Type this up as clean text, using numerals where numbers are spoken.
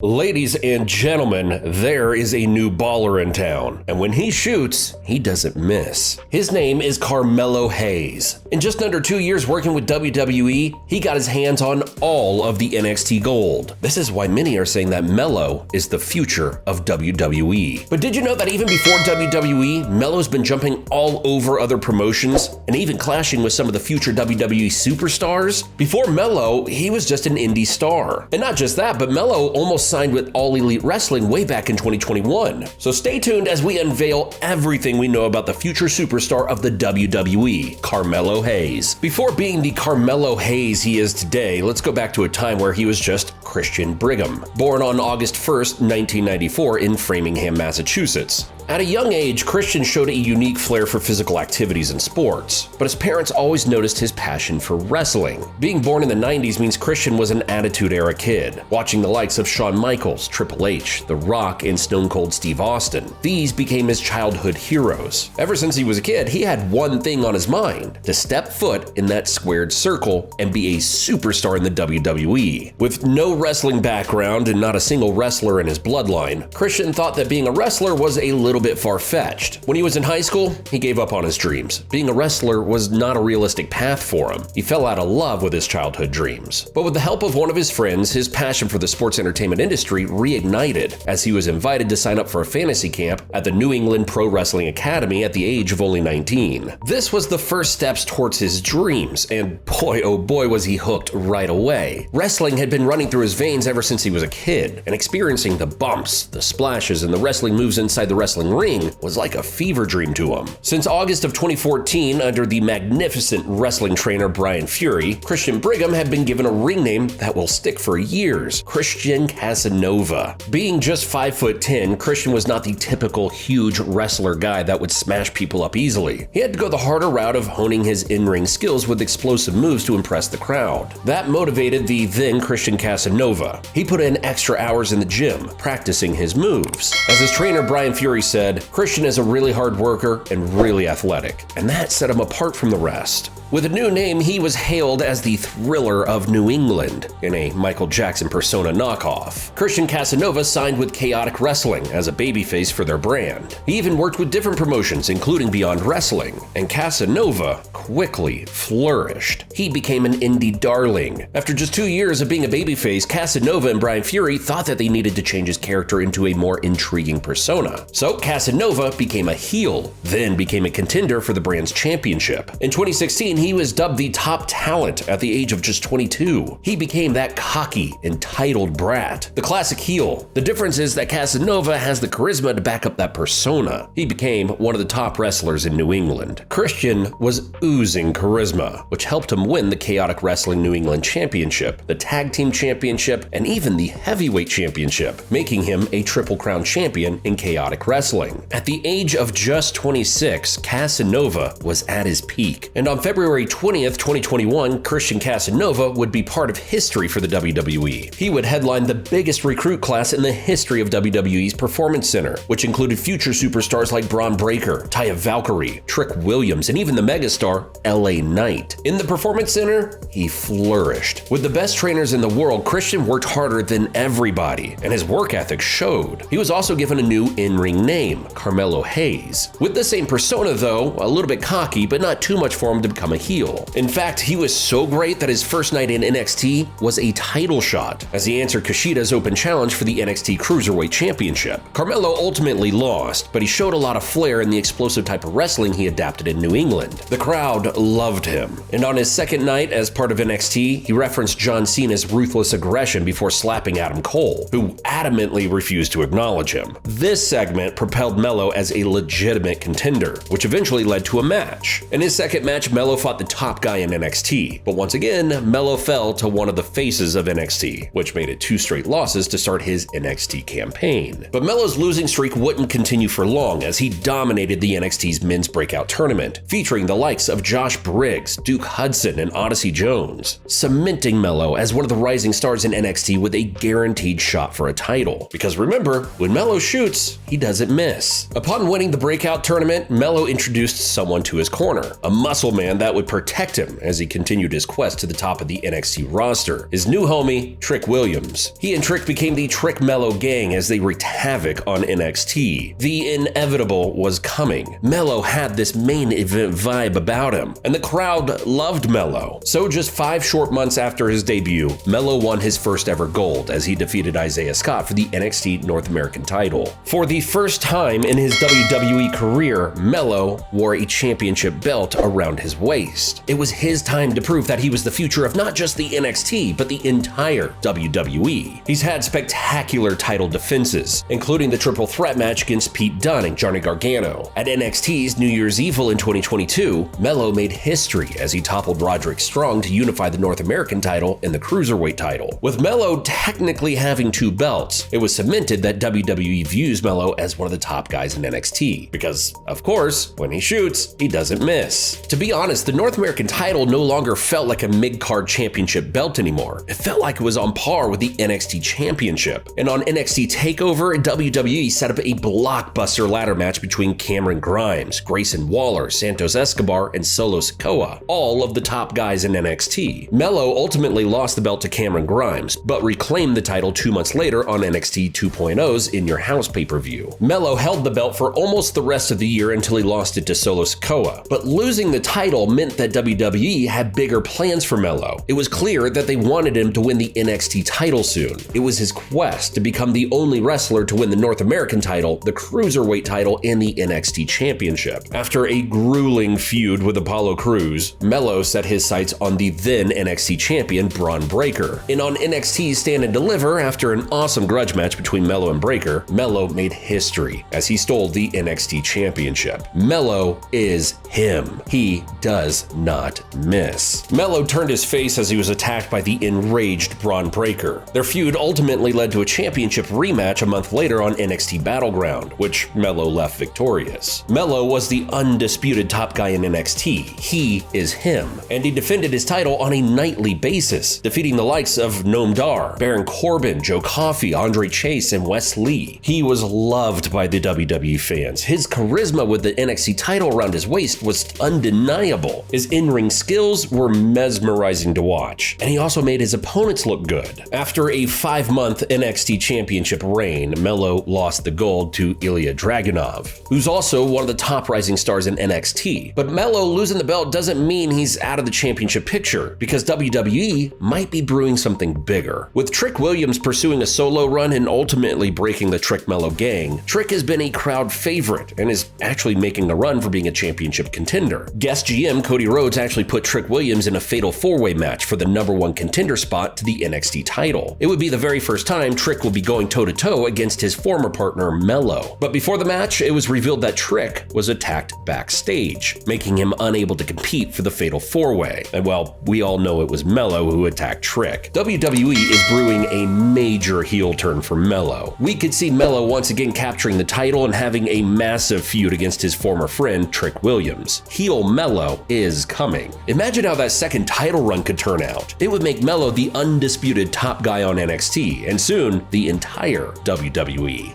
Ladies and gentlemen, there is a new baller in town, and when he shoots, he doesn't miss. His name is Carmelo Hayes. In just under 2 years working with WWE, he got his hands on all of the NXT gold. This is why many are saying that Melo is the future of WWE. But did you know that even before WWE, Melo's been jumping all over other promotions and even clashing with some of the future WWE superstars? Before Melo, he was just an indie star. And not just that, but Melo almost signed with All Elite Wrestling way back in 2021. So stay tuned as we unveil everything we know about the future superstar of the WWE, Carmelo Hayes. Before being the Carmelo Hayes he is today, let's go back to a time where he was just Christian Brigham. Born on August 1st, 1994 in Framingham, Massachusetts. At a young age, Christian showed a unique flair for physical activities and sports, but his parents always noticed his passion for wrestling. Being born in the 90s means Christian was an Attitude-era kid, watching the likes of Shawn Michaels, Triple H, The Rock, and Stone Cold Steve Austin. These became his childhood heroes. Ever since he was a kid, he had one thing on his mind: to step foot in that squared circle and be a superstar in the WWE. With no wrestling background and not a single wrestler in his bloodline, Christian thought that being a wrestler was a little bit far-fetched. When he was in high school, he gave up on his dreams. Being a wrestler was not a realistic path for him. He fell out of love with his childhood dreams. But with the help of one of his friends, his passion for the sports entertainment industry reignited as he was invited to sign up for a fantasy camp at the New England Pro Wrestling Academy at the age of only 19. This was the first steps towards his dreams, and boy oh boy was he hooked right away. Wrestling had been running through his veins ever since he was a kid, and experiencing the bumps, the splashes, and the wrestling moves inside the wrestling ring was like a fever dream to him. Since August of 2014, under the magnificent wrestling trainer Brian Fury, Christian Brigham had been given a ring name that will stick for years: Christian Casanova. Being just 5'10", Christian was not the typical huge wrestler guy that would smash people up easily. He had to go the harder route of honing his in-ring skills with explosive moves to impress the crowd. That motivated the then Christian Casanova. He put in extra hours in the gym, practicing his moves. As his trainer Brian Fury said, Christian is a really hard worker and really athletic, and that set him apart from the rest. With a new name, he was hailed as the Thriller of New England, in a Michael Jackson persona knockoff. Christian Casanova signed with Chaotic Wrestling as a babyface for their brand. He even worked with different promotions, including Beyond Wrestling, and Casanova quickly flourished. He became an indie darling. After just 2 years of being a babyface, Casanova and Brian Fury thought that they needed to change his character into a more intriguing persona. So Casanova became a heel, then became a contender for the brand's championship. In 2016, he was dubbed the top talent at the age of just 22. He became that cocky, entitled brat, the classic heel. The difference is that Casanova has the charisma to back up that persona. He became one of the top wrestlers in New England. Christian was oozing charisma, which helped him win the Chaotic Wrestling New England Championship, the Tag Team Championship, and even the Heavyweight Championship, making him a Triple Crown champion in Chaotic Wrestling. At the age of just 26, Casanova was at his peak, and on February 20th, 2021, Christian Casanova would be part of history for the WWE. He would headline the biggest recruit class in the history of WWE's Performance Center, which included future superstars like Braun Breaker, Taya Valkyrie, Trick Williams, and even the megastar LA Knight. In the Performance Center, he flourished. With the best trainers in the world, Christian worked harder than everybody, and his work ethic showed. He was also given a new in-ring name, Carmelo Hayes. With the same persona though, a little bit cocky, but not too much for him to become a heel. In fact, he was so great that his first night in NXT was a title shot, as he answered Kushida's open challenge for the NXT Cruiserweight Championship. Carmelo ultimately lost, but he showed a lot of flair in the explosive type of wrestling he adapted in New England. The crowd loved him, and on his second night as part of NXT, he referenced John Cena's ruthless aggression before slapping Adam Cole, who adamantly refused to acknowledge him. This segment propelled Melo as a legitimate contender, which eventually led to a match. In his second match, Melo fought the top guy in NXT, but once again, Melo fell to one of the faces of NXT, which made it 2 straight losses to start his NXT campaign. But Melo's losing streak wouldn't continue for long, as he dominated the NXT's Men's Breakout Tournament, featuring the likes of Josh Briggs, Duke Hudson, and Odyssey Jones, cementing Melo as one of the rising stars in NXT with a guaranteed shot for a title. Because remember, when Melo shoots, he doesn't miss. Upon winning the Breakout Tournament, Melo introduced someone to his corner, a muscle man that would protect him as he continued his quest to the top of the NXT roster, his new homie, Trick Williams. He and Trick became the Trick Melo gang as they wreaked havoc on NXT. The inevitable was coming. Melo had this main event vibe about him, and the crowd loved Melo. So just 5 short months after his debut, Melo won his first ever gold as he defeated Isaiah Scott for the NXT North American title. For the first time in his WWE career, Melo wore a championship belt around his waist. It was his time to prove that he was the future of not just the NXT, but the entire WWE. He's had spectacular title defenses, including the triple threat match against Pete Dunne and Johnny Gargano. At NXT's New Year's Evil in 2022, Melo made history as he toppled Roderick Strong to unify the North American title and the Cruiserweight title. With Melo technically having 2 belts, it was cemented that WWE views Melo as one of the top guys in NXT, because, of course, when he shoots, he doesn't miss. To be honest, the North American title no longer felt like a mid-card championship belt anymore. It felt like it was on par with the NXT championship. And on NXT TakeOver, WWE set up a blockbuster ladder match between Cameron Grimes, Grayson Waller, Santos Escobar, and Solo Sikoa, all of the top guys in NXT. Melo ultimately lost the belt to Cameron Grimes, but reclaimed the title 2 months later on NXT 2.0's In Your House pay-per-view. Melo held the belt for almost the rest of the year until he lost it to Solo Sikoa, but losing the title meant that WWE had bigger plans for Melo. It was clear that they wanted him to win the NXT title soon. It was his quest to become the only wrestler to win the North American title, the Cruiserweight title, and the NXT Championship. After a grueling feud with Apollo Crews, Melo set his sights on the then NXT champion Braun Breaker. And on NXT's Stand and Deliver, after an awesome grudge match between Melo and Breaker, Melo made history as he stole the NXT Championship. Melo is him. He does not miss. Melo turned his face as he was attacked by the enraged Braun Breaker. Their feud ultimately led to a championship rematch a month later on NXT Battleground, which Melo left victorious. Melo was the undisputed top guy in NXT. He is him, and he defended his title on a nightly basis, defeating the likes of Noam Dar, Baron Corbin, Joe Coffey, Andre Chase, and Wes Lee. He was loved by the WWE fans. His charisma with the NXT title around his waist was undeniable. His in-ring skills were mesmerizing to watch, and he also made his opponents look good. After a 5-month NXT championship reign, Melo lost the gold to Ilya Dragunov, who's also one of the top rising stars in NXT. But Melo losing the belt doesn't mean he's out of the championship picture, because WWE might be brewing something bigger. With Trick Williams pursuing a solo run and ultimately breaking the Trick Melo gang, Trick has been a crowd favorite and is actually making a run for being a championship contender. Guest GM Cody Rhodes actually put Trick Williams in a fatal 4-way match for the #1 contender spot to the NXT title. It would be the very first time Trick will be going toe-to-toe against his former partner Melo. But before the match, it was revealed that Trick was attacked backstage, making him unable to compete for the fatal 4-way. And well, we all know it was Melo who attacked Trick. WWE is brewing a major heel turn for Melo. We could see Melo once again capturing the title and having a massive feud against his former friend Trick Williams. Heel Melo is coming. Imagine how that second title run could turn out. It would make Melo the undisputed top guy on NXT, and soon the entire WWE.